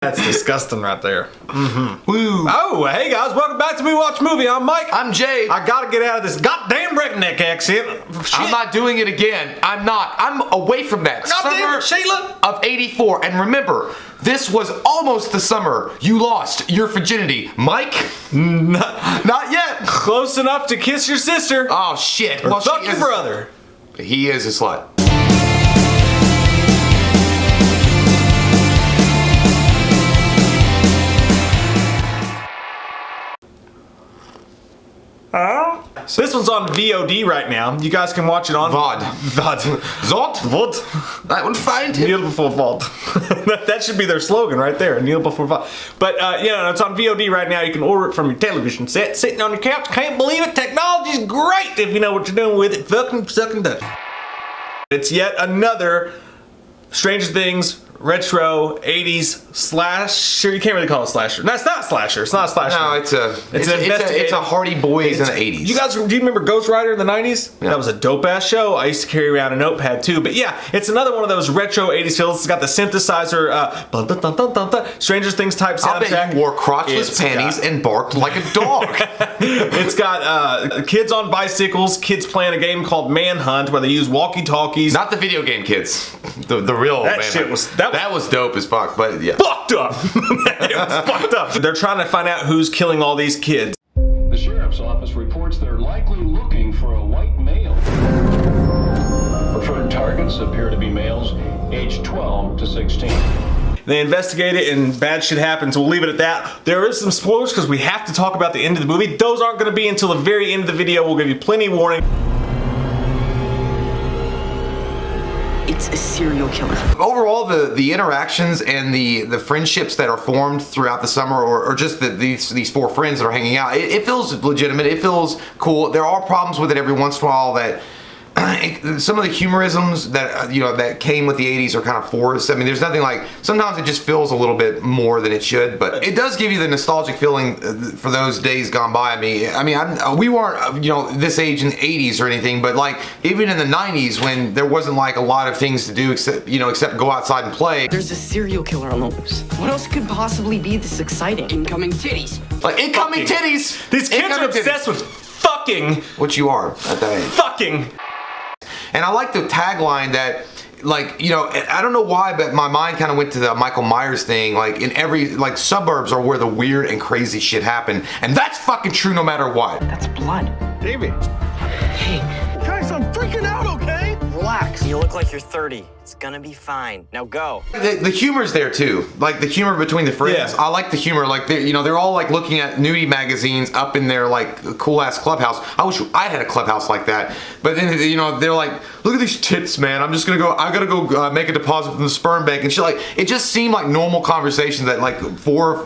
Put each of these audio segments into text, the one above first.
That's disgusting right there. Woo. Oh, hey guys, welcome back to Me Watch Movie. I'm Mike. I'm Jay. I gotta get out of this goddamn redneck accent. Shit. I'm not doing it again. I'm not. I'm away from that. Summer Sheila of '84. And remember, this was almost the summer you lost your virginity. Mike? Not yet. Close enough to kiss your sister. Oh, shit. Or fuck your brother. He is a slut. This one's on VOD right now. You guys can watch it on VOD. VOD. That one find him. Kneel before VOD. That should be their slogan right there. Kneel before VOD. But it's on VOD right now. You can order it from your television set, sitting on your couch. Can't believe it. Technology's great if you know what you're doing with it. Fucking sucking duck. It's yet another Stranger Things retro 80s slasher. You can't really call it slasher. No, it's not a slasher. It's not a slasher. No, it's a Hardy Boys in the 80s. You guys, do you remember Ghost Rider in the 90s? Yeah. That was a dope ass show. I used to carry around a notepad too. But yeah, it's another one of those retro 80s feels. It's got the synthesizer, Stranger Things type soundtrack. I bet you wore crotchless panties and barked like a dog. It's got kids on bicycles, kids playing a game called Manhunt where they use walkie-talkies. Not the video game kids. The real that Manhunt. Shit was that was dope as fuck, but yeah. Fucked up! It was fucked up. They're trying to find out who's killing all these kids. The sheriff's office reports they're likely looking for a white male. Preferred targets appear to be males aged 12 to 16. They investigate it and bad shit happens. We'll leave it at that. There is some spoilers because we have to talk about the end of the movie. Those aren't going to be until the very end of the video. We'll give you plenty of warning. It's a serial killer. Overall, the interactions and the friendships that are formed throughout the summer, or just these four friends that are hanging out, it feels legitimate. It feels cool. There are problems with it every once in a while that some of the humorisms that that came with the 80s are kind of forced. I mean, there's nothing like, sometimes it just feels a little bit more than it should, but it does give you the nostalgic feeling for those days gone by. We weren't this age in the 80s or anything, but like even in the 90s when there wasn't like a lot of things to do except go outside and play. There's a serial killer on the loose. What else could possibly be this exciting? Incoming titties. Like incoming titties. These kids are obsessed with fucking. Which you are at that age. Fucking. And I like the tagline that, I don't know why, but my mind kind of went to the Michael Myers thing. Like in every, suburbs are where the weird and crazy shit happen. And that's fucking true no matter what. That's blood. Davey. Hey. Guys, I'm freaking out, okay? Relax. You look like you're 30. It's gonna be fine. Now go. The humor's there too. Like the humor between the friends. Yeah. I like the humor. Like they're all like looking at nudie magazines up in their like cool ass clubhouse. I wish I had a clubhouse like that. But then they're like, look at these tits, man. I gotta go make a deposit from the sperm bank and shit. Like it just seemed like normal conversations that like four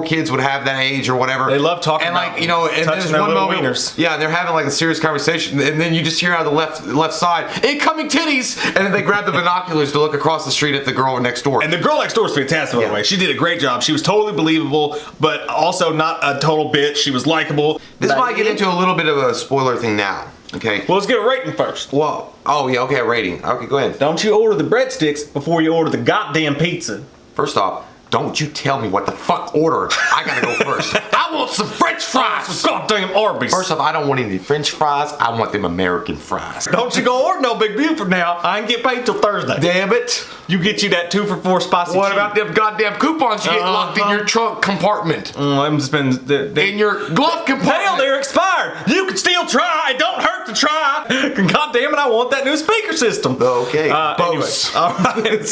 kids would have that age or whatever. They love talking and about and there's one moment, wieners. Yeah, they're having like a serious conversation, and then you just hear out of the left side, incoming titties, and then they grab the binoculars to look across the street at the girl next door. And the girl next door is fantastic, by the way. She did a great job. She was totally believable, but also not a total bitch. She was likable. This might get into a little bit of a spoiler thing now. Okay. Well, let's get a rating first. Well, oh yeah, okay, a rating. Okay, go ahead. Don't you order the breadsticks before you order the goddamn pizza. First off, don't you tell me what the fuck order. I gotta go first. I want some French fries. Some goddamn Arby's. First off, I don't want any French fries. I want them American fries. Don't you go order no Big Buford now. I ain't get paid till Thursday. Damn it. You get you that 2 for $4 spicy What cheese. about them goddamn coupons you get locked in your trunk compartment? In your glove compartment. Hell, they're expired. You can still try. It don't hurt to try. God damn it, I want that new speaker system. Okay. Anyways. All right.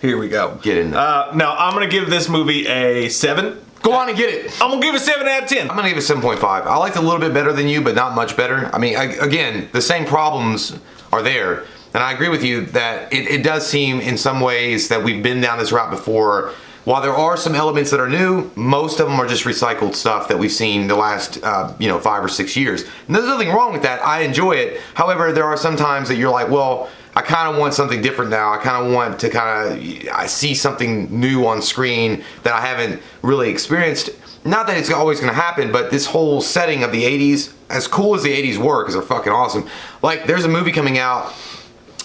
Here we go. Get in there. Now, I'm going to give this movie a 7. Go on and get it. I'm going to give it a 7 out of 10. I'm going to give it 7.5. I liked it a little bit better than you, but not much better. I mean, again, the same problems are there. And I agree with you that it does seem in some ways that we've been down this route before. While there are some elements that are new, most of them are just recycled stuff that we've seen the last, 5 or 6 years. And there's nothing wrong with that. I enjoy it. However, there are some times that you're like, well, I kind of want something different now. I kind of want to I see something new on screen that I haven't really experienced. Not that it's always going to happen, but this whole setting of the 80s, as cool as the 80s were, because they're fucking awesome. Like, there's a movie coming out.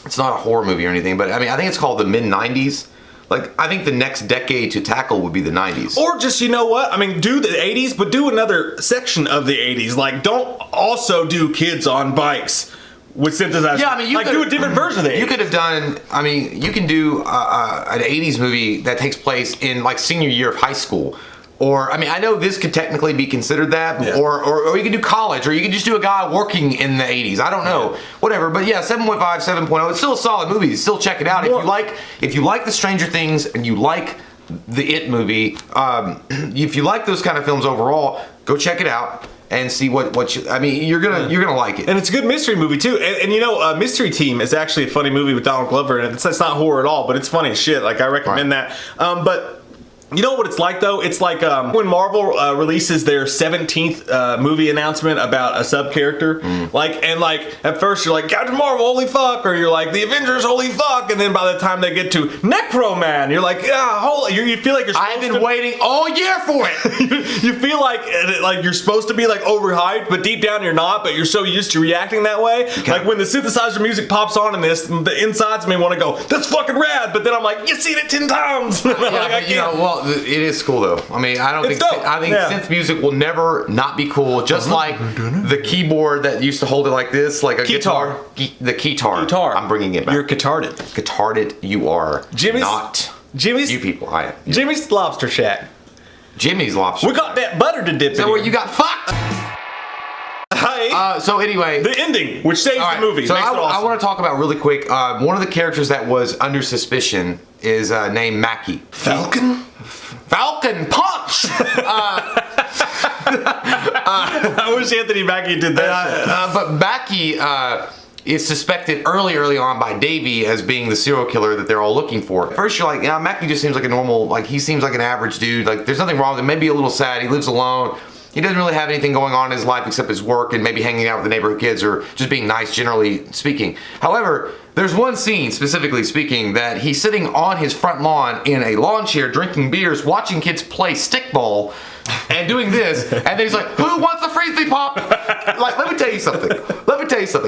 It's not a horror movie or anything, but I mean, I think it's called The Mid-90s. Like, I think the next decade to tackle would be the 90s. Or just, you know what? I mean, do the 80s, but do another section of the 80s. Like, don't also do kids on bikes with synthesizers. Yeah, I mean, do a different version of the 80s. You could have done, I mean, you can do an 80s movie that takes place in, like, senior year of high school. Or, I mean, I know this could technically be considered that, Yeah. or you can do college, or you can just do a guy working in the 80s. I don't know. Whatever. But yeah, 7.5, 7.0, it's still a solid movie. Still check it out. If you like the Stranger Things and you like the It movie, if you like those kind of films overall, go check it out and see what you, I mean, you're gonna like it. And it's a good mystery movie too. And you know, Mystery Team is actually a funny movie with Donald Glover, and it's not horror at all, but it's funny as shit. Like, I recommend that. But you know what it's like though? It's like when Marvel releases their 17th movie announcement about a sub character. Like at first you're like, Captain Marvel, holy fuck, or you're like the Avengers, holy fuck, and then by the time they get to Necro Man, you're like, you feel like you're. I've been waiting all year for it. You feel like you're supposed to be like overhyped, but deep down you're not. But you're so used to reacting that way. Okay. Like when the synthesizer music pops on in this, the insides may want to go, that's fucking rad. But then I'm like, you've seen it 10 times. It is cool though. I mean, I think synth music will never not be cool. Just like the keyboard that used to hold it like this, like a guitar. The keytar. I'm bringing it back. You're guitarded. Guitarded. You are. Jimmy's You people. I am. Jimmy's Lobster Shack. Jimmy's Lobster. We got that butter to dip in. So where you got fucked. Hey. So anyway, the ending, which saves the movie. So makes it awesome. I want to talk about really quick. One of the characters that was under suspicion is named Mackey. Falcon Punch. I wish Anthony Mackie did that. But Mackey is suspected early on by Davey as being the serial killer that they're all looking for. At first you're like, yeah, Mackey just seems like a normal, like he seems like an average dude. Like there's nothing wrong with him. Maybe a little sad. He lives alone. He doesn't really have anything going on in his life except his work and maybe hanging out with the neighborhood kids or just being nice, generally speaking. However, there's one scene, specifically speaking, that he's sitting on his front lawn in a lawn chair, drinking beers, watching kids play stickball, and doing this, and then he's like, who wants a frisbee pop? Like, let me tell you something,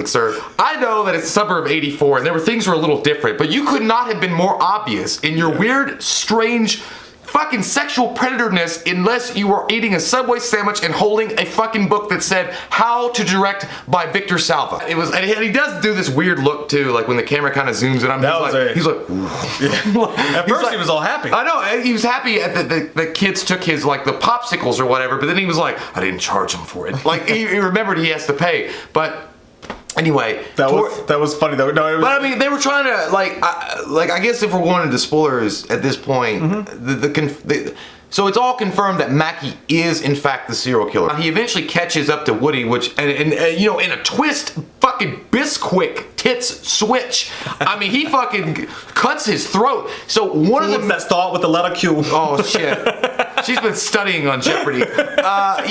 sir. I know that it's the summer of '84, and things were a little different, but you could not have been more obvious in your weird, strange, fucking sexual predatorness unless you were eating a Subway sandwich and holding a fucking book that said How to Direct by Victor Salva. And he does do this weird look too, like when the camera kind of zooms in on him. He's like, At first he was all happy. I know, he was happy at the kids took his, like, the popsicles or whatever, but then he was like, I didn't charge him for it. Like, he remembered he has to pay, but anyway, that was funny though. No, but I mean, they were trying to I guess if we're going into spoilers at this point, so it's all confirmed that Mackey is in fact the serial killer. He eventually catches up to Woody, which and you know, in a twist, fucking Bisquick tits switch. I mean, he fucking cuts his throat. So one of them that thought with the letter Q. Oh shit. She's been studying on Jeopardy. But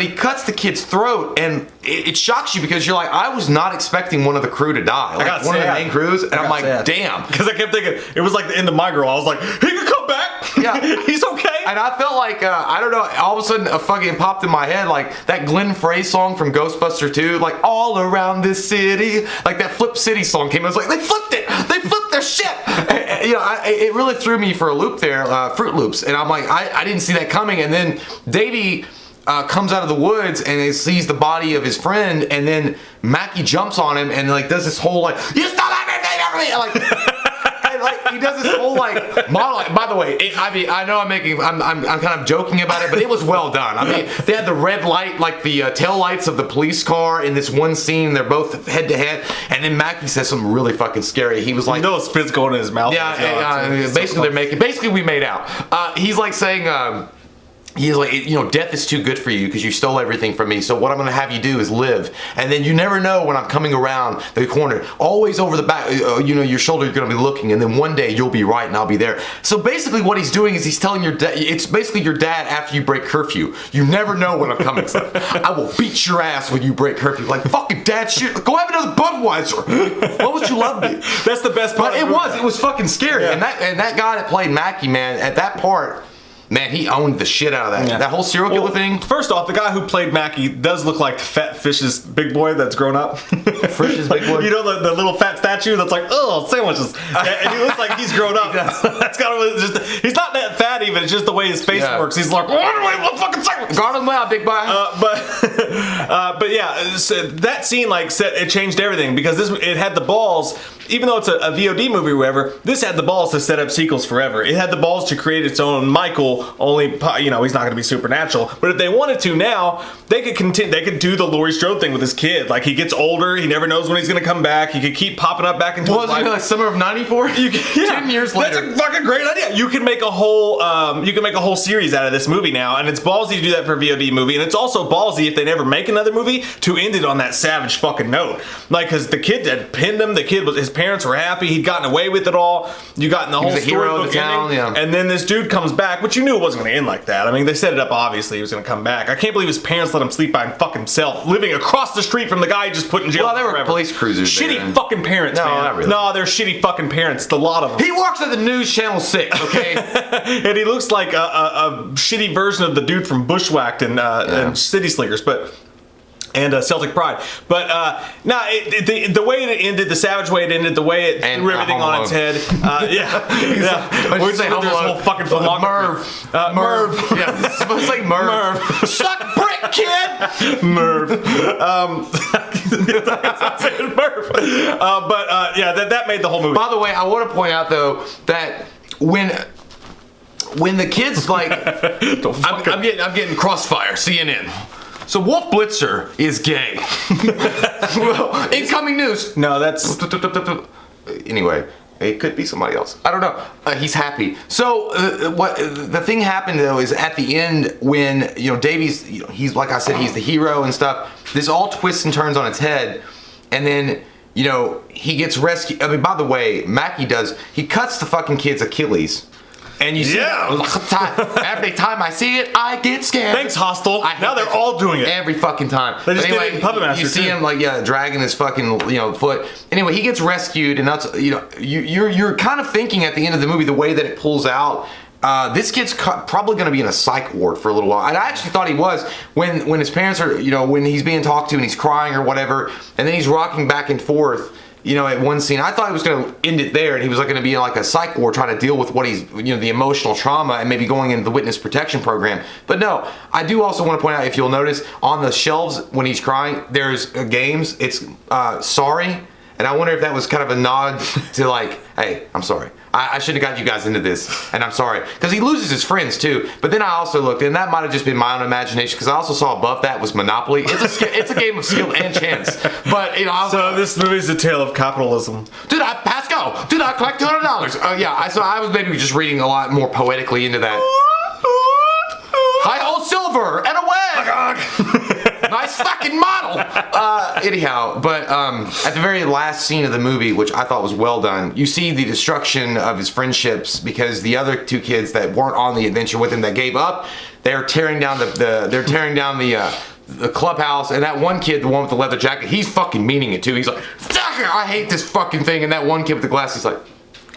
he cuts the kid's throat, and it shocks you because you're like, I was not expecting one of the crew to die. Like one of the main crews, and I'm like, damn. Because I kept thinking, it was like the end of My Girl. I was like, he can come back. Yeah. He's okay. And I felt like, I don't know, all of a sudden, fucking popped in my head, like that Glenn Frey song from Ghostbusters 2, like, all around this city. Like that Flip City song came. I was like, they flipped it. They flipped their shit. And, you know, it really threw me for a loop there, Fruit Loops. And I'm like, I didn't see that coming. And then Davey comes out of the woods and he sees the body of his friend, and then Mackey jumps on him and like does this whole like, you stole everything, like he does this whole like monologue. By the way, I know I'm kind of joking about it, but it was well done. I mean, they had the red light, like the tail lights of the police car in this one scene. They're both head to head, and then Mackey says something really fucking scary. He was like, you know, spit's going in his mouth. Yeah, basically we made out. He's like saying, he's like, you know, death is too good for you because you stole everything from me. So what I'm going to have you do is live. And then you never know when I'm coming around the corner. Always over the back, you know, your shoulder, you're going to be looking. And then one day you'll be right and I'll be there. So basically what he's doing is he's telling your dad, it's basically your dad after you break curfew. You never know when I'm coming. So I will beat your ass when you break curfew. Like, fucking dad shit. Go have another Budweiser. Why would you love me? That's the best part. But it was fucking scary. Yeah. And that guy that played Mackey, man, at that part, Man, he owned the shit out of that. Yeah. That whole serial killer thing. First off, the guy who played Mackey does look like Fat Fish's big boy that's grown up. Fish's big boy? You know the little fat statue that's like, oh, sandwiches. And he looks like he's grown up. That's kind of just, he's not that fat even. It's just the way his face works. He's like, what fucking sandwiches? Guard him out, big boy. But yeah, so that scene it changed everything because it had the balls. Even though it's a VOD movie or whatever, this had the balls to set up sequels forever. It had the balls to create its own Michael. Only he's not going to be supernatural. But if they wanted to now, they could continue. They could do the Laurie Strode thing with his kid. Like he gets older, he never knows when he's going to come back. He could keep popping up back into his life. Like summer of '94? 10 years later. That's a fucking great idea. You can make a whole series out of this movie now, and it's ballsy to do that for a VOD movie, and it's also ballsy if they never make another movie to end it on that savage fucking note. Like, because the kid had pinned him. His parents were happy. He'd gotten away with it all. You got in the whole storybook ending, and then this dude comes back, which you knew it wasn't going to end like that. I mean, they set it up obviously he was going to come back. I can't believe his parents let him sleep by himself, living across the street from the guy he just put in jail. Well, they were forever. Police cruisers. Shitty fucking parents, no, man. not really. No, they're shitty fucking parents. The lot of them. He works at the News Channel 6, okay? And he looks like a shitty version of the dude from Bushwhacked and City Slickers, and Celtic Pride. But the way it ended, the savage way it ended, the way it threw everything on its head. What'd you say? There's whole fucking filmography. Merv. Yeah, it's supposed to say Merv. Suck brick, kid! Merv. That's saying Merv. That made the whole movie. By the way, I want to point out, though, that when the kids, like... I'm getting Crossfire, CNN. So Wolf Blitzer is gay. Well, incoming news. No, that's... Anyway, it could be somebody else. I don't know. He's happy. So what the thing happened though is at the end when Davies, he's like I said, he's the hero and stuff. This all twists and turns on its head, and then he gets rescued. I mean, by the way, Mackey he cuts the fucking kid's Achilles. And you see, every time I see it, I get scared. Thanks, Hostel. Now they're all doing it every fucking time. They just did it in Puppet Master. You see him dragging his fucking foot. Anyway, he gets rescued, and that's you're kind of thinking at the end of the movie the way that it pulls out. This kid's probably going to be in a psych ward for a little while. And I actually thought he was when his parents are when he's being talked to and he's crying or whatever, and then he's rocking back and forth. At one scene, I thought he was going to end it there, and he was going to be in like a psych ward trying to deal with what he's, the emotional trauma, and maybe going into the witness protection program. But no, I do also want to point out, if you'll notice, on the shelves when he's crying, there's games. It's sorry, and I wonder if that was kind of a nod to like, hey, I'm sorry. I shouldn't have got you guys into this, and I'm sorry. Because he loses his friends too. But then I also looked, and that might have just been my own imagination, because I also saw above that was Monopoly. It's a game of skill and chance. But so this movie's a tale of capitalism. Do not pass go. Do not collect $200. So I was maybe just reading a lot more poetically into that. High hold silver and away. Nice fucking model. Anyhow, but at the very last scene of the movie, which I thought was well done, you see the destruction of his friendships because the other two kids that weren't on the adventure with him that gave up, they're tearing down the clubhouse, and that one kid, the one with the leather jacket, he's fucking meaning it too. He's like, I hate this fucking thing, and that one kid with the glasses, like,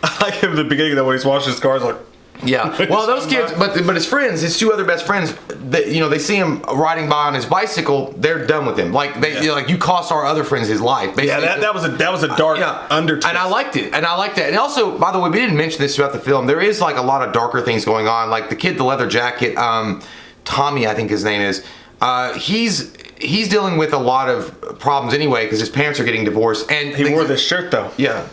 I like him at the beginning that when he's washing his car, he's like. Yeah, well, those kids, but his friends, his two other best friends, they see him riding by on his bicycle. They're done with him. Like you cost our other friends his life. Basically. Yeah, that was a dark undertone. And I liked it, and I liked that. And also, by the way, we didn't mention this throughout the film. There is like a lot of darker things going on. Like the kid, the leather jacket, Tommy, I think his name is. He's dealing with a lot of problems anyway because his parents are getting divorced. And he wore this shirt though. Yeah.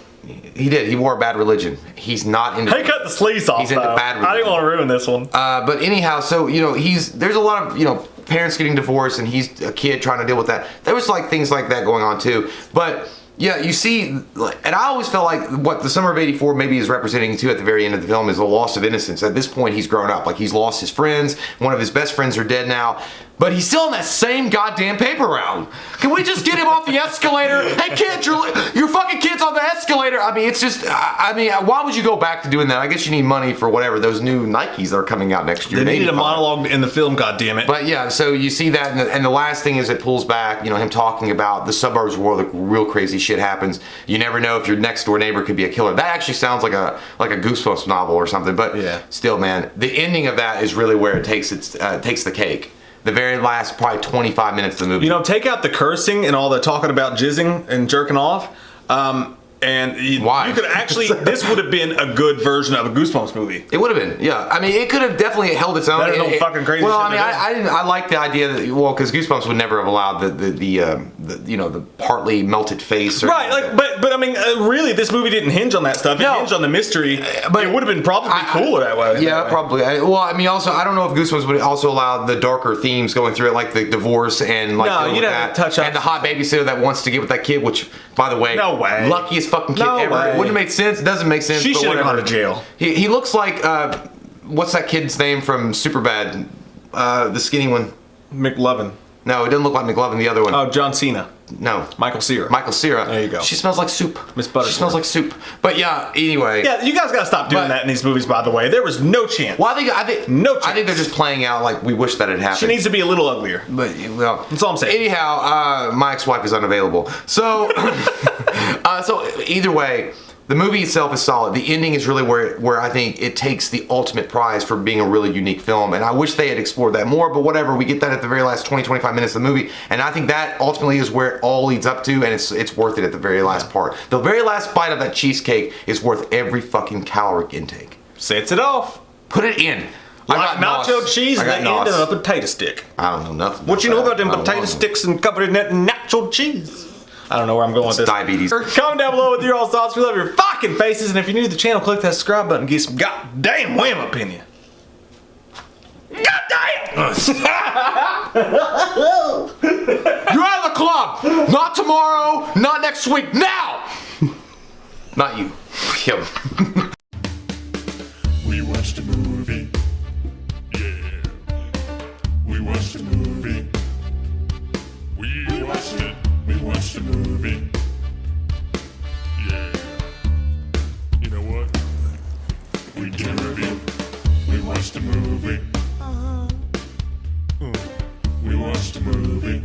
He did. He wore Bad Religion. He's not into. He cut the sleeves off. He's into Bad Religion. I didn't want to ruin this one. But anyhow, so there's a lot of parents getting divorced, and he's a kid trying to deal with that. There was like things like that going on too. But yeah, you see, and I always felt like what the summer of '84 maybe is representing too at the very end of the film is the loss of innocence. At this point, he's grown up. Like he's lost his friends. One of his best friends are dead now. But he's still in that same goddamn paper route. Can we just get him off the escalator? Hey kids, your fucking kid's on the escalator. I mean, it's just, why would you go back to doing that? I guess you need money for whatever, those new Nikes that are coming out next year. They needed a monologue in the film, goddammit. But yeah, so you see that, and the last thing is it pulls back, him talking about the suburbs where the real crazy shit happens. You never know if your next door neighbor could be a killer. That actually sounds like a Goosebumps novel or something, but still, man, the ending of that is really where it takes the cake. The very last probably 25 minutes of the movie. Take out the cursing and all the talking about jizzing and jerking off. Why? You could actually, this would have been a good version of a Goosebumps movie. It would have been, yeah. I mean, it could have definitely held its own. Better than fucking crazy well, shit. I like the idea that, because Goosebumps would never have allowed the partly melted face. Or right, but I mean, really, this movie didn't hinge on that stuff. It hinged on the mystery, but it would have been probably cooler that way. Yeah, probably. Also, I don't know if Goosebumps would also allow the darker themes going through it, like the divorce and like you'd have to touch up and the hot babysitter that wants to get with that kid, which, by the way, no way, luckiest fucking kid ever. Way. It wouldn't have made sense. It doesn't make sense. She should have gone to jail. He looks like what's that kid's name from Superbad? The skinny one. McLovin. No, it doesn't look like McLovin. The other one. Oh, John Cena. No. Michael Cera. There you go. She smells like soup. Miss Butterworth. She smells like soup. But yeah, anyway. Yeah, you guys gotta stop doing that in these movies, by the way. There was no chance. Well, I think no chance. I think they're just playing out like we wish that had happened. She needs to be a little uglier. But, well. That's all I'm saying. Anyhow, my ex-wife is unavailable. So, so either way, the movie itself is solid. The ending is really where I think it takes the ultimate prize for being a really unique film. And I wish they had explored that more, but whatever. We get that at the very last 20-25 minutes of the movie. And I think that ultimately is where it all leads up to, and it's worth it at the very last part. The very last bite of that cheesecake is worth every fucking caloric intake. Sets it off. Put it in. Like nacho cheese at the end of a potato stick. I don't know nothing. What you know about them potato sticks and covered in that nacho cheese? I don't know where I'm going with this. Diabetes. Comment down below with your all thoughts. We love your fucking faces. And if you're new to the channel, click that subscribe button and get some goddamn wham opinion. Goddamn! You're out of the club! Not tomorrow, not next week, now! Not you. Him. We watched a movie. Yeah. We watched a movie. We watched it. We watched a movie. Yeah. You know what? We did a review. We watched a movie. We watched a movie.